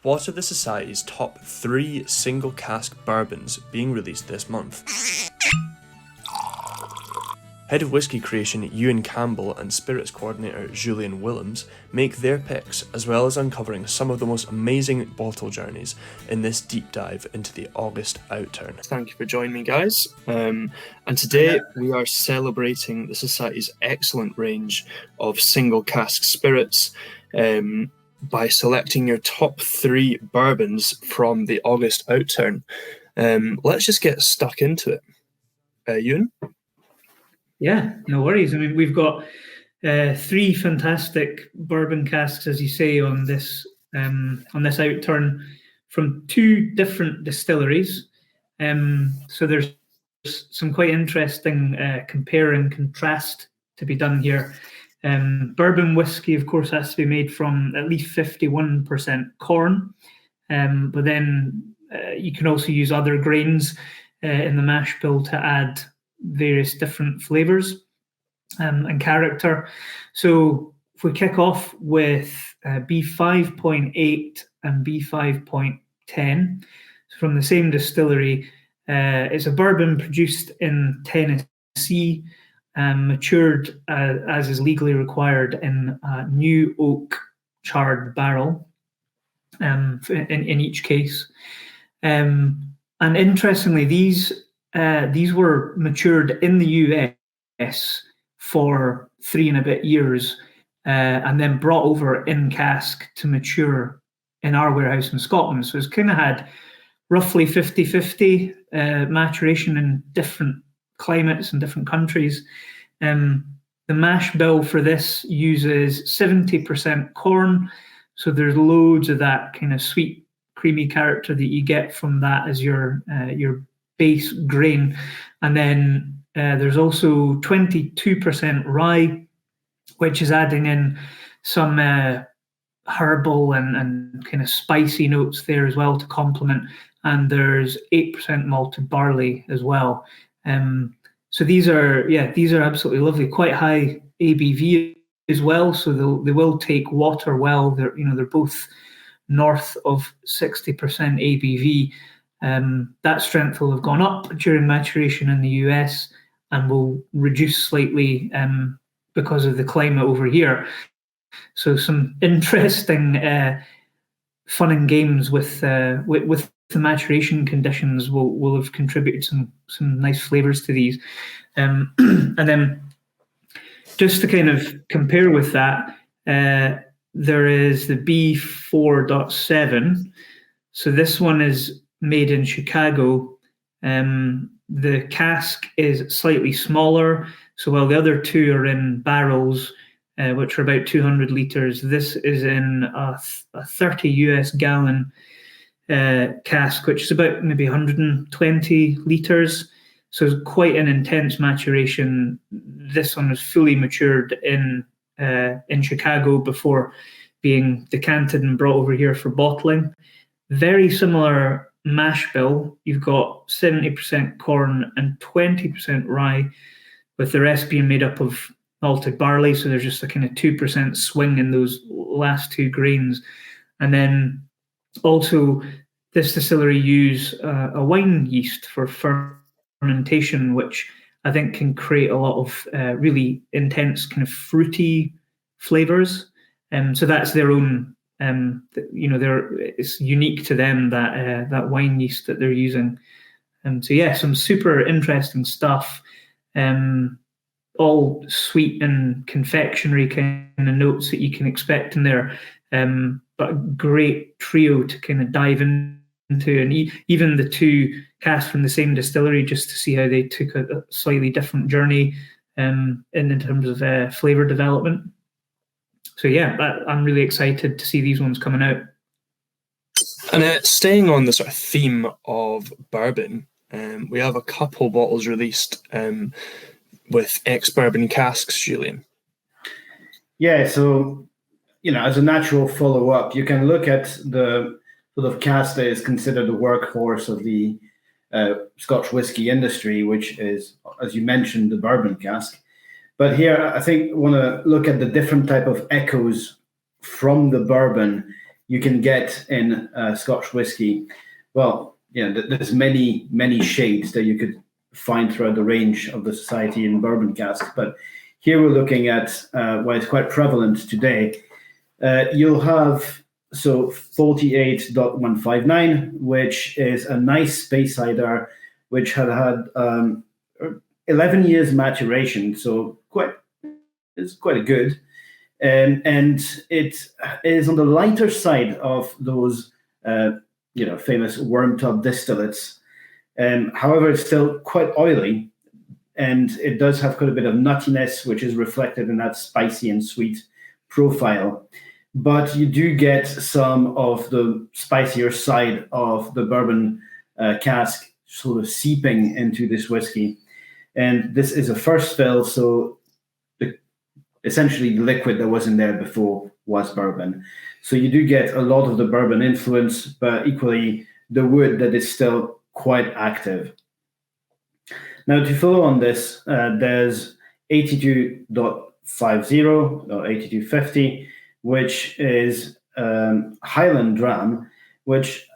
What are the Society's top 3 single cask bourbons being released this month? Head of Whisky Creation Euan Campbell and Spirits Coordinator Julien Willems make their picks, as well as uncovering some of the most amazing bottle journeys in this deep dive into the August outturn. Thank you for joining me, guys. And today we are celebrating the Society's excellent range of single cask spirits by selecting your top 3 bourbons from the August outturn. Let's just get stuck into it. Euan? Yeah, no worries. I mean, we've got 3 fantastic bourbon casks, as you say, on this outturn from 2 different distilleries. So there's some quite interesting compare and contrast to be done here. Bourbon whiskey, of course, has to be made from at least 51% corn, but then you can also use other grains in the mash bill to add various different flavors and character. So if we kick off with B5.8 and B5.10 from the same distillery, it's a bourbon produced in Tennessee, matured as is legally required in a new oak charred barrel in each case. And interestingly, these were matured in the US for 3 and a bit years, and then brought over in cask to mature in our warehouse in Scotland. So it's kind of had roughly 50-50 maturation in different climates and different countries. The mash bill for this uses 70% corn, so there's loads of that kind of sweet, creamy character that you get from that as your base grain. And then there's also 22% rye, which is adding in some herbal and kind of spicy notes there as well to complement. And there's 8% malted barley as well. So these are absolutely lovely, quite high ABV as well. So they will take water well. They're both north of 60% ABV. That strength will have gone up during maturation in the US and will reduce slightly because of the climate over here. So some interesting fun and games with the maturation conditions will have contributed some nice flavors to these. And then just to kind of compare with that, there is the B4.7. So this one is made in Chicago. The cask is slightly smaller. So while the other 2 are in barrels, which are about 200 litres, this is in a 30 US gallon cask, which is about maybe 120 litres. So it's quite an intense maturation. This one was fully matured in Chicago before being decanted and brought over here for bottling. Very similar mash bill. You've got 70% corn and 20% rye, with the rest being made up of malted barley. So there's just a kind of 2% swing in those last 2 grains. And then also this distillery use a wine yeast for fermentation, which I think can create a lot of really intense kind of fruity flavors. So that's their own, it's unique to them, that wine yeast that they're using. So yeah, some super interesting stuff. All sweet and confectionery kind of notes that you can expect in there, but a great trio to kind of dive into, and even the 2 casks from the same distillery, just to see how they took a slightly different journey in terms of flavor development. So yeah, I'm really excited to see these ones coming out. And staying on the sort of theme of bourbon, we have a couple bottles released with ex-bourbon casks, Julien. Yeah, so, as a natural follow-up, you can look at the sort of cask that is considered the workhorse of the Scotch whisky industry, which is, as you mentioned, the bourbon cask. But here, I think I want to look at the different type of echoes from the bourbon you can get in Scotch whiskey. Well, there's many shades that you could find throughout the range of the society in bourbon casks. But here we're looking at what is quite prevalent today. You'll have 48.159, which is a nice Speyside, which had 11 years maturation, so it's quite good. And it is on the lighter side of those famous worm tub distillates. However, it's still quite oily, and it does have quite a bit of nuttiness, which is reflected in that spicy and sweet profile. But you do get some of the spicier side of the bourbon cask sort of seeping into this whiskey. And this is a first fill, so essentially the liquid that was in there before was bourbon. So you do get a lot of the bourbon influence, but equally the wood that is still quite active. Now, to follow on this, there's 82.50 or 82.50, which is Highland Dram, which,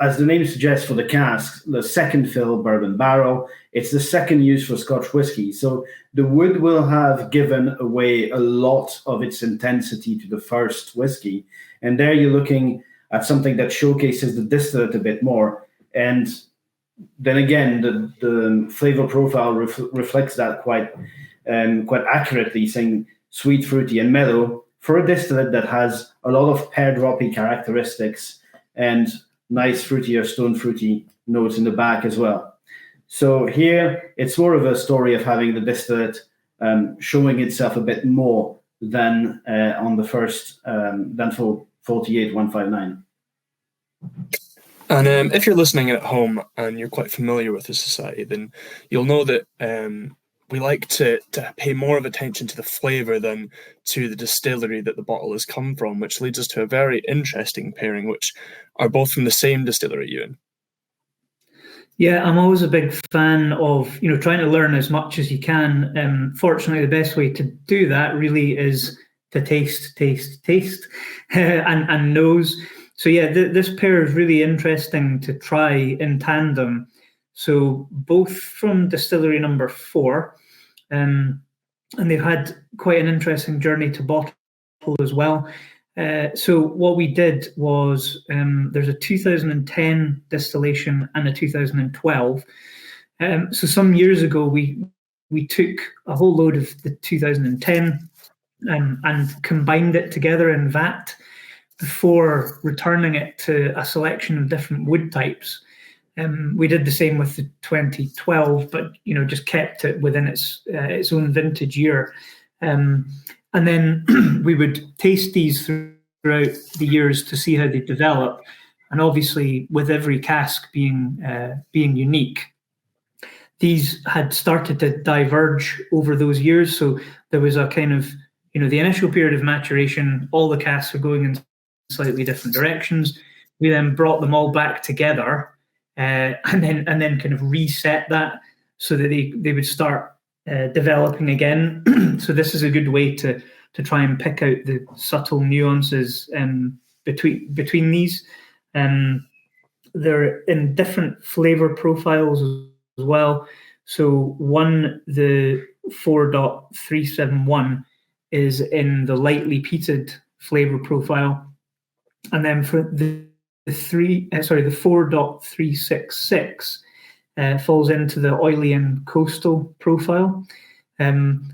as the name suggests for the cask, the second fill bourbon barrel. It's the second use for Scotch whiskey. So the wood will have given away a lot of its intensity to the first whiskey. And there you're looking at something that showcases the distillate a bit more. And then again, the flavor profile reflects that quite accurately, saying sweet, fruity, and mellow for a distillate that has a lot of pear droppy characteristics and nice fruity or stone fruity notes in the back as well. So here, it's more of a story of having the distillate showing itself a bit more than on the first, than for 48.159. And if you're listening at home and you're quite familiar with the society, then you'll know that we like to pay more of attention to the flavour than to the distillery that the bottle has come from, which leads us to a very interesting pairing, which are both from the same distillery, Euan. Yeah, I'm always a big fan of trying to learn as much as you can. Fortunately, the best way to do that really is to taste, and nose. So yeah, this pair is really interesting to try in tandem. So both from distillery number 4, and they've had quite an interesting journey to bottle as well. So what we did was there's a 2010 distillation and a 2012. So some years ago, we took a whole load of the 2010 and combined it together in vat before returning it to a selection of different wood types. We did the same with the 2012, but just kept it within its own vintage year. And then we would taste these throughout the years to see how they develop. And obviously, with every cask being unique, these had started to diverge over those years. So there was a kind of, the initial period of maturation, all the casks were going in slightly different directions. We then brought them all back together and then kind of reset that so that they would start developing again. So this is a good way to try and pick out the subtle nuances between these. They're in different flavor profiles as well. So the 4.371 is in the lightly peated flavor profile, and then for the 4.366 falls into the oily and coastal profile.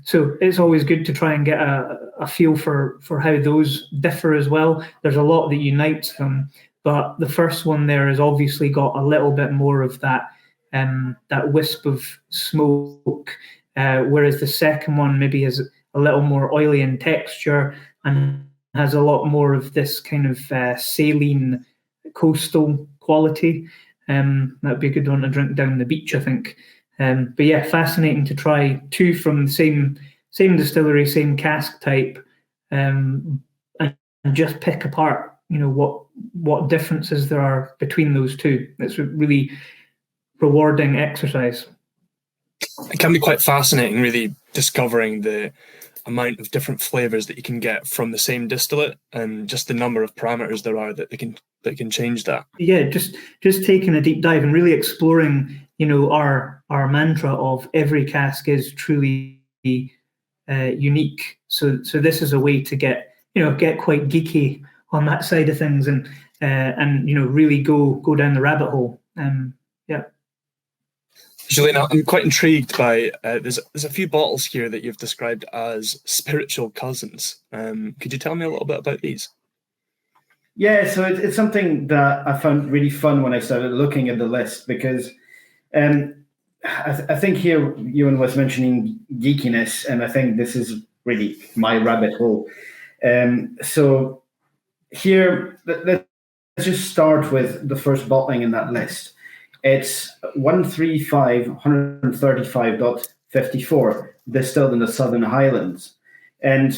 So it's always good to try and get a feel for how those differ as well. There's a lot that unites them, but the first one there has obviously got a little bit more of that wisp of smoke, whereas the second one maybe has a little more oily in texture and has a lot more of this kind of saline coastal quality. That'd be a good one to drink down the beach, I think. But yeah, fascinating to try two from the same distillery, same cask type, and just pick apart, what differences there are between those two. It's a really rewarding exercise. It can be quite fascinating, really discovering the amount of different flavors that you can get from the same distillate, and just the number of parameters there are that can change that. Yeah, just taking a deep dive and really exploring, our mantra of every cask is truly unique. So this is a way to get quite geeky on that side of things, and really go down the rabbit hole. Julien, I'm quite intrigued by there's a few bottles here that you've described as spiritual cousins. Could you tell me a little bit about these? Yeah, so it's something that I found really fun when I started looking at the list, because I think here Euan was mentioning geekiness, and I think this is really my rabbit hole. So here, let's just start with the first bottling in that list. It's 135.54, distilled in the Southern Highlands. And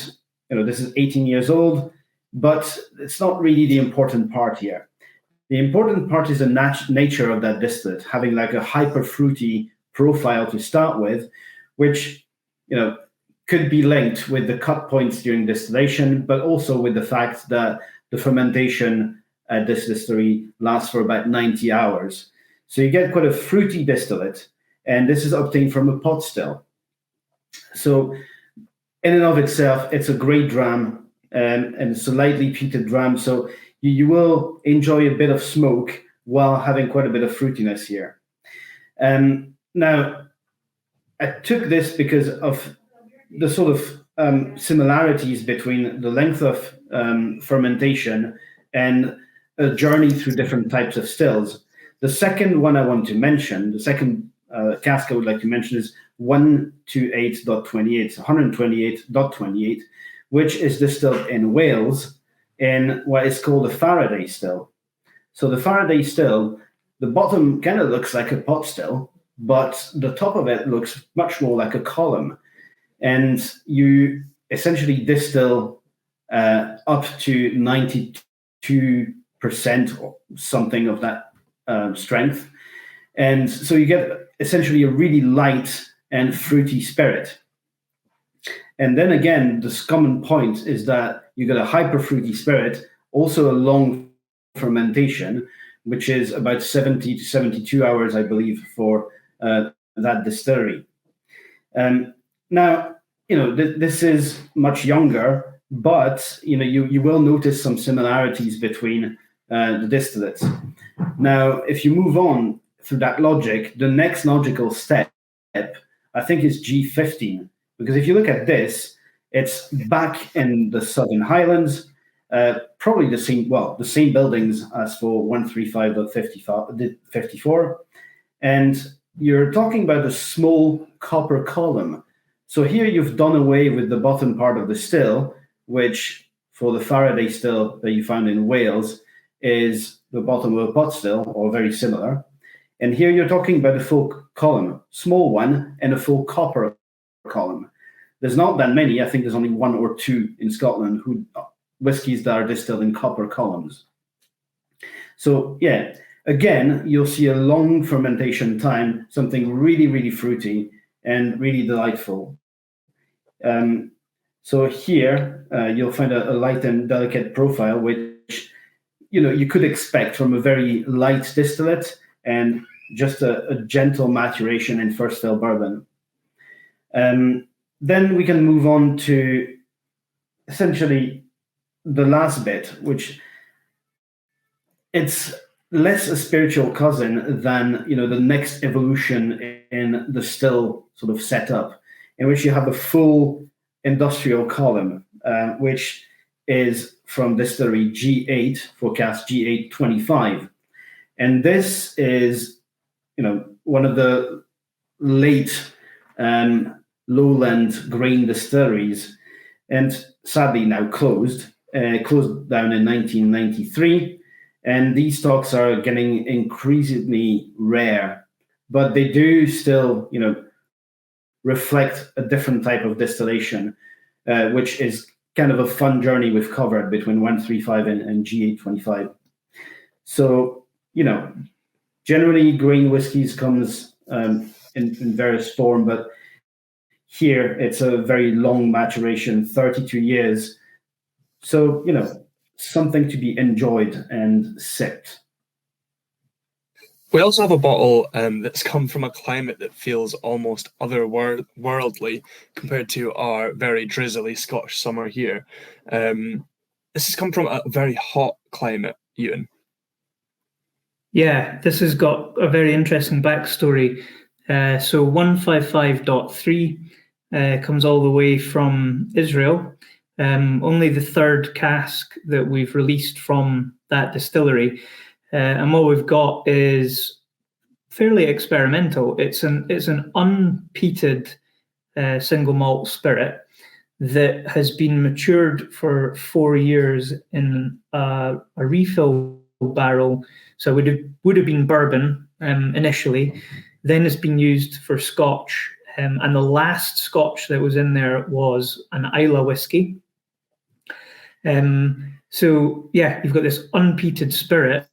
this is 18 years old, but it's not really the important part here. The important part is the nature of that distillate, having like a hyper fruity profile to start with, which could be linked with the cut points during distillation, but also with the fact that the fermentation at this distillery lasts for about 90 hours. So you get quite a fruity distillate, and this is obtained from a pot still. So in and of itself, it's a great dram, and it's a lightly peated dram. So you will enjoy a bit of smoke while having quite a bit of fruitiness here. Now, I took this because of the sort of similarities between the length of fermentation and a journey through different types of stills. The second one I want to mention, the second cask I would like to mention is 128.28, 128.28, which is distilled in Wales in what is called a Faraday still. So the Faraday still, the bottom kind of looks like a pot still, but the top of it looks much more like a column. And you essentially distill up to 92% or something of that strength. And so you get essentially a really light and fruity spirit. And then again, this common point is that you get a hyper fruity spirit, also a long fermentation, which is about 70 to 72 hours, I believe, for that distillery. Now, this is much younger, but you will notice some similarities between the distillates. Now, if you move on through that logic, the next logical step, I think, is G15, because if you look at this, it's back in the Southern Highlands, probably the same buildings as for 135.54, and you're talking about a small copper column. So here you've done away with the bottom part of the still, which for the Faraday still that you found in Wales is the bottom of a pot still, or very similar. And here you're talking about a full column, small one, and a full copper column. There's not that many. I think there's only one or two in Scotland whiskies that are distilled in copper columns. So yeah, again, you'll see a long fermentation time, something really, really fruity and really delightful. So here you'll find a light and delicate profile, which you could expect from a very light distillate and just a gentle maturation in first fill bourbon. Then we can move on to essentially the last bit, which it's less a spiritual cousin than the next evolution in the still sort of setup, in which you have a full industrial column, which is from distillery G8 for cask G825, and this is one of the late lowland grain distilleries, and sadly now closed down in 1993. And these stocks are getting increasingly rare, but they do still, reflect a different type of distillation, which is kind of a fun journey we've covered between 135 and G825. So, generally grain whiskies comes in various form, but Here, it's a very long maturation, 32 years. So, something to be enjoyed and sipped. We also have a bottle that's come from a climate that feels almost otherworldly compared to our very drizzly Scotch summer here. This has come from a very hot climate, Euan. Yeah, this has got a very interesting backstory. So 155.3 comes all the way from Israel. Only the third cask that we've released from that distillery. And what we've got is fairly experimental. It's an unpeated single malt spirit that has been matured for 4 years in a refill barrel. So it would have been bourbon initially, then it's been used for Scotch. And the last Scotch that was in there was an Islay whiskey. So yeah, you've got this unpeated spirit,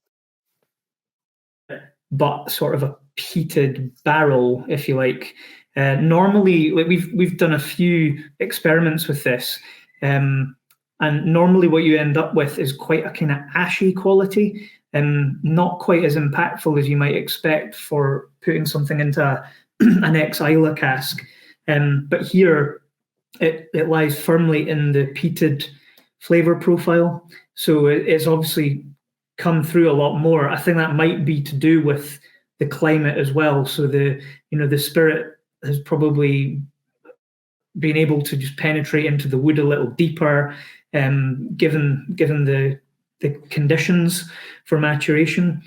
but sort of a peated barrel, if you like. Normally, we've done a few experiments with this, and normally what you end up with is quite a kind of ashy quality, and not quite as impactful as you might expect for putting something into an ex-Islay cask. But here, it lies firmly in the peated flavor profile, so it's obviously come through a lot more. I think that might be to do with the climate as well. So the spirit has probably been able to just penetrate into the wood a little deeper, given the conditions for maturation.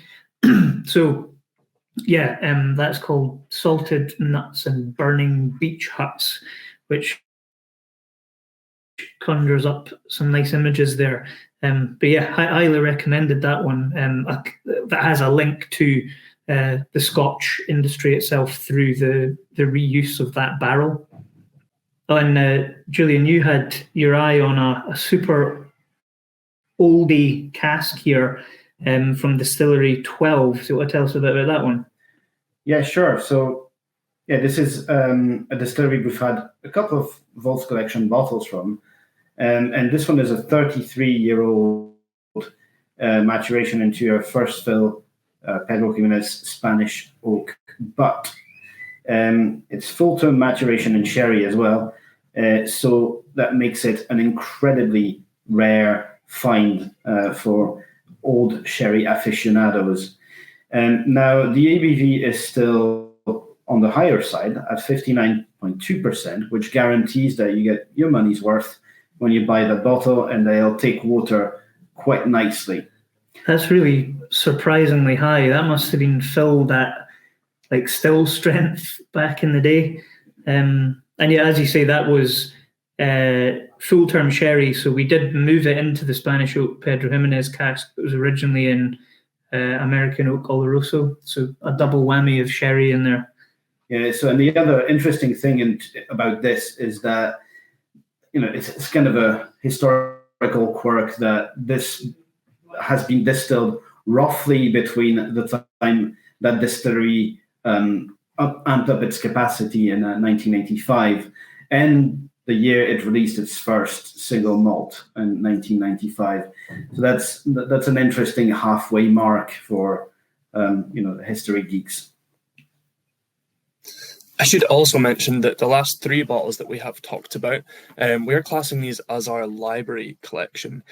So yeah, that's called Salted Nuts and Burning Beach Huts, which conjures up some nice images there. But yeah, I highly recommended that one. That has a link to the Scotch industry itself through the reuse of that barrel. And Julien, you had your eye on a super oldie cask here from Distillery 12. So what tell us a bit about that one? Yeah, sure. So yeah, this is a distillery we've had a couple of Vaults Collection bottles from. And this one is a 33-year-old maturation into your first fill Pedro Jimenez Spanish oak, but it's full-term maturation in sherry as well. So that makes it an incredibly rare find for old sherry aficionados. Now, the ABV is still on the higher side at 59.2%, which guarantees that you get your money's worth when you buy the bottle, and they'll take water quite nicely. That's really surprisingly high. That must have been filled at like still strength back in the day. And yeah, as you say, that was full-term sherry. So we did move it into the Spanish oak Pedro Jimenez cask that was originally in American oak Oloroso. So a double whammy of sherry in there. Yeah. So, and the other interesting thing about this is that, it's kind of a historical quirk that this has been distilled roughly between the time that distillery amped up its capacity in 1985 and the year it released its first single malt in 1995. So that's an interesting halfway mark for history geeks. I should also mention that the last 3 bottles that we have talked about, we're classing these as our library collection,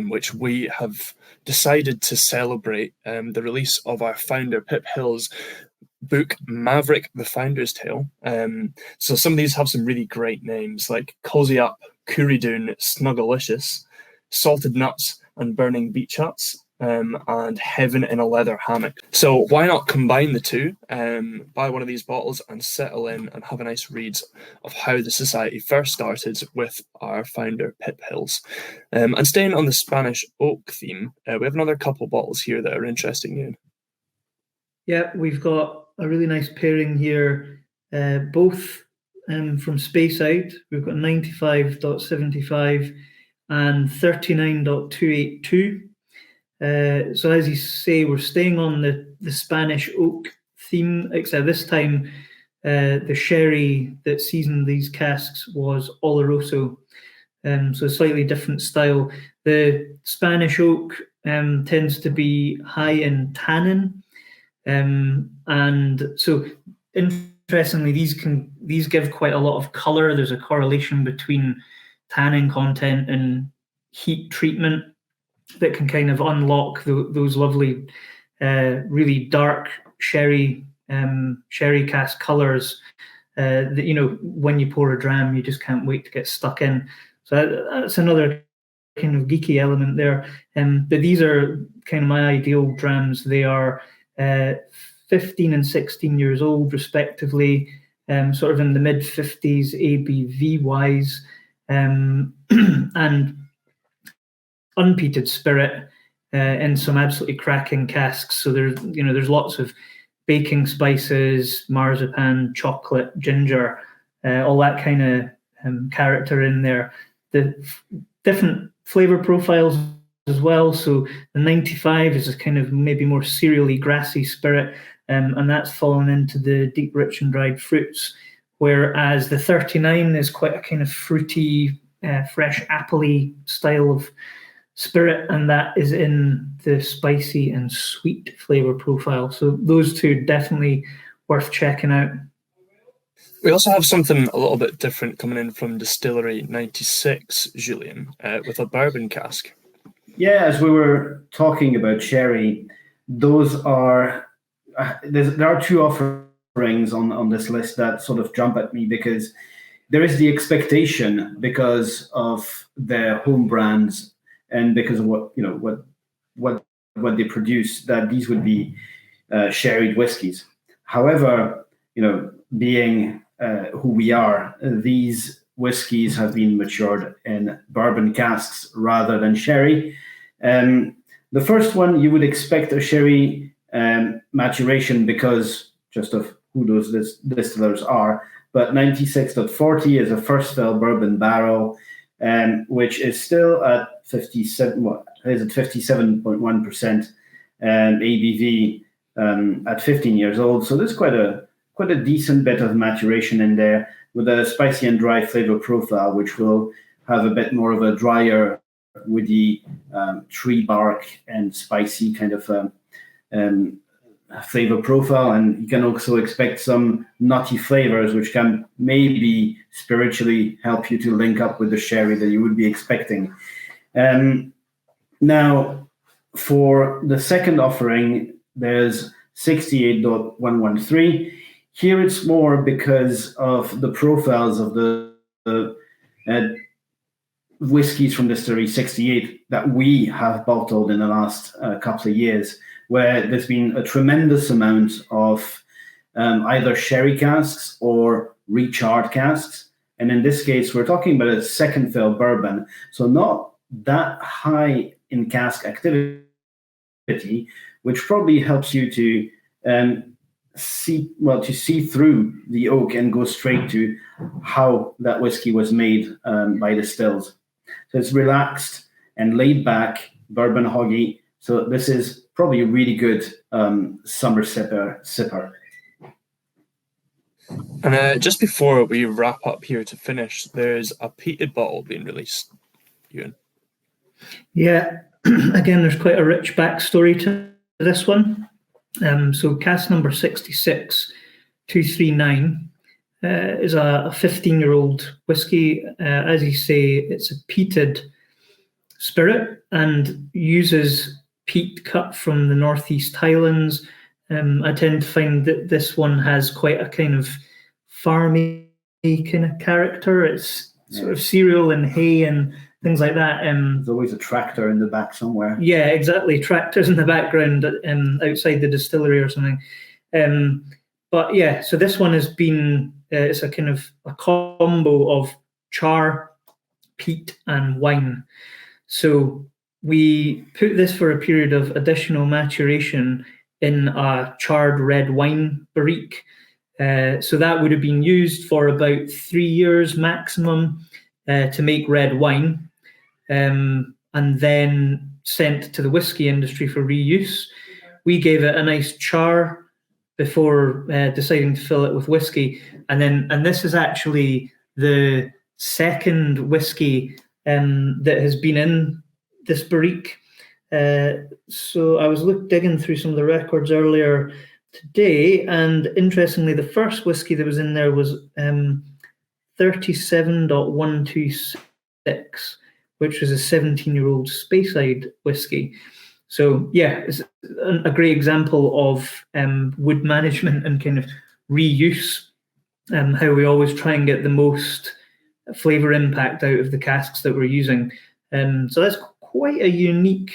which we have decided to celebrate the release of our founder, Pip Hill's book, Maverick, the Founder's Tale. So some of these have some really great names like Cozy Up, Cooridoon, Snuggalicious, Salted Nuts and Burning Beach Huts, and Heaven in a Leather Hammock. So why not combine the two, buy one of these bottles and settle in and have a nice read of how the society first started with our founder, Pip Hills. And staying on the Spanish oak theme, we have another couple bottles here that are interesting, Euan. Yeah, we've got a really nice pairing here, both from Speyside. We've got 95.75 and 39.282. So as you say, we're staying on the Spanish oak theme, except this time the sherry that seasoned these casks was Oloroso, so a slightly different style. The Spanish oak tends to be high in tannin, and so interestingly, these give quite a lot of color. There's a correlation between tannin content and heat treatment that can kind of unlock those lovely, really dark sherry cask colors that, you know, when you pour a dram, you just can't wait to get stuck in. So that's another kind of geeky element there. But these are kind of my ideal drams. They are 15 and 16 years old, respectively, sort of in the mid-50s ABV wise, and unpeated spirit in some absolutely cracking casks. So there's lots of baking spices, marzipan, chocolate, ginger, all that kind of character in there. The different flavor profiles as well. So the 95 is a kind of maybe more cereally, grassy spirit, and that's fallen into the deep, rich and dried fruits. Whereas the 39 is quite a kind of fruity, fresh, appley style of spirit, and that is in the spicy and sweet flavor profile. So those two definitely worth checking out. We also have something a little bit different coming in from Distillery 96, Julien, with a bourbon cask. Yeah, as we were talking about sherry, those are there are two offerings on this list that sort of jump at me, because there is the expectation, because of their home brands and because of what they produce, that these would be sherried whiskies. However, being who we are, these whiskies have been matured in bourbon casks rather than sherry. The first one, you would expect a sherry maturation because just of who those distillers are. But 96.40 is a first fill bourbon barrel, which is still at 57.1% ABV at 15 years old. So there's quite a decent bit of maturation in there, with a spicy and dry flavor profile, which will have a bit more of a drier, woody, tree bark and spicy kind of flavor profile. And you can also expect some nutty flavors, which can maybe spiritually help you to link up with the sherry that you would be expecting. Now, for the second offering, there's 68.113. Here it's more because of the profiles of the whiskies from Distillery 68 that we have bottled in the last couple of years, where there's been a tremendous amount of either sherry casks or recharred casks. And in this case, we're talking about a second fill bourbon, so not that high in cask activity, which probably helps you to see through the oak and go straight to how that whiskey was made by the stills. So it's relaxed and laid back, bourbon hoggy. So this is probably a really good summer sipper. And just before we wrap up here to finish, there's a peated bottle being released, Euan. Yeah, again, there's quite a rich backstory to this one. So cask number 66239 is a 15-year-old whiskey. As you say, it's a peated spirit and uses peat cut from the Northeast Highlands. I tend to find that this one has quite a kind of farmy kind of character. It's sort of cereal and hay and things like that. There's always a tractor in the back somewhere. Yeah, exactly. Tractors in the background outside the distillery or something. But yeah, so this one has been, it's a kind of a combo of char, peat and wine. So we put this for a period of additional maturation in a charred red wine barrique. So that would have been used for about 3 years maximum to make red wine, and then sent to the whiskey industry for reuse. We gave it a nice char before deciding to fill it with whiskey. And this is actually the second whiskey that has been in this barrique. So I was digging through some of the records earlier today, and interestingly, the first whiskey that was in there was 37.126, which was a 17-year-old Speyside whiskey. So yeah, it's a great example of wood management and kind of reuse, how we always try and get the most flavour impact out of the casks that we're using. So that's quite a unique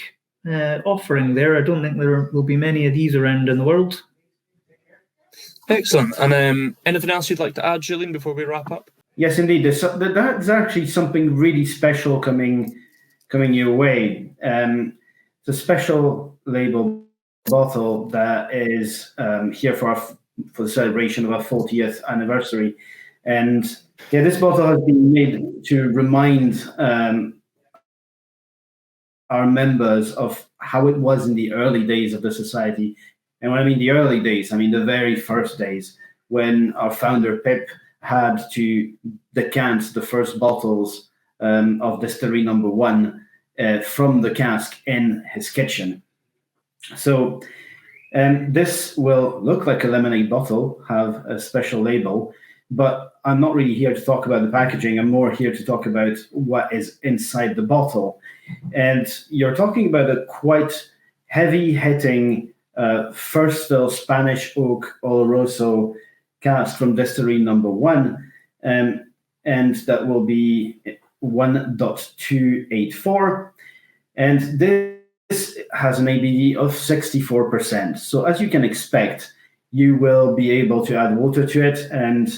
offering there. I don't think there will be many of these around in the world. Excellent. And anything else you'd like to add, Julien, before we wrap up? Yes, indeed. That's actually something really special coming your way. It's a special label bottle that is here for the celebration of our 40th anniversary. And yeah, this bottle has been made to remind our members of how it was in the early days of the society. And when I mean the early days, I mean the very first days when our founder, Pip, had to decant the first bottles of distillery number 1 from the cask in his kitchen. So this will look like a lemonade bottle, have a special label, but I'm not really here to talk about the packaging. I'm more here to talk about what is inside the bottle. And you're talking about a quite heavy-hitting first fill Spanish oak Oloroso cask from distillery number 1, and that will be 1.284, and this has an ABV of 64%. So as you can expect, you will be able to add water to it and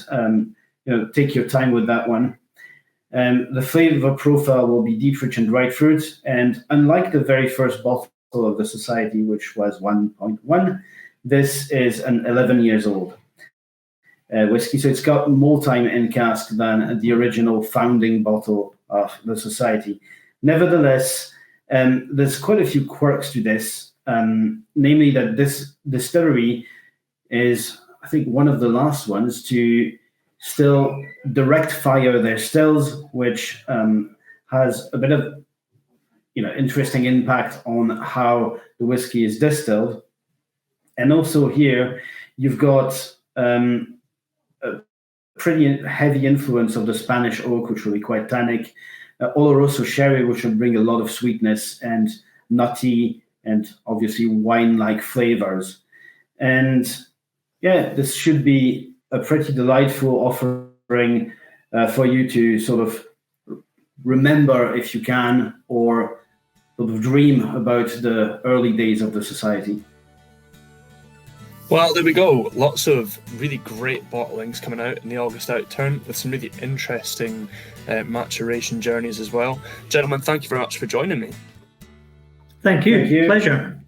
take your time with that one. The flavor profile will be deep, rich, and dried fruit, and unlike the very first bottle of the Society, which was 1.1, this is an 11 years old whiskey, so it's got more time in cask than the original founding bottle of the Society. Nevertheless, there's quite a few quirks to this, namely that this distillery is, I think, one of the last ones to still direct fire their stills, which has a bit of interesting impact on how the whiskey is distilled. And also here, you've got a pretty heavy influence of the Spanish oak, which will be quite tannic, Oloroso sherry, which will bring a lot of sweetness and nutty and obviously wine-like flavors. And yeah, this should be a pretty delightful offering for you to sort of remember if you can, or sort of dream about the early days of the Society. Well, there we go. Lots of really great bottlings coming out in the August outturn with some really interesting maturation journeys as well. Gentlemen, thank you very much for joining me. Thank you. Pleasure.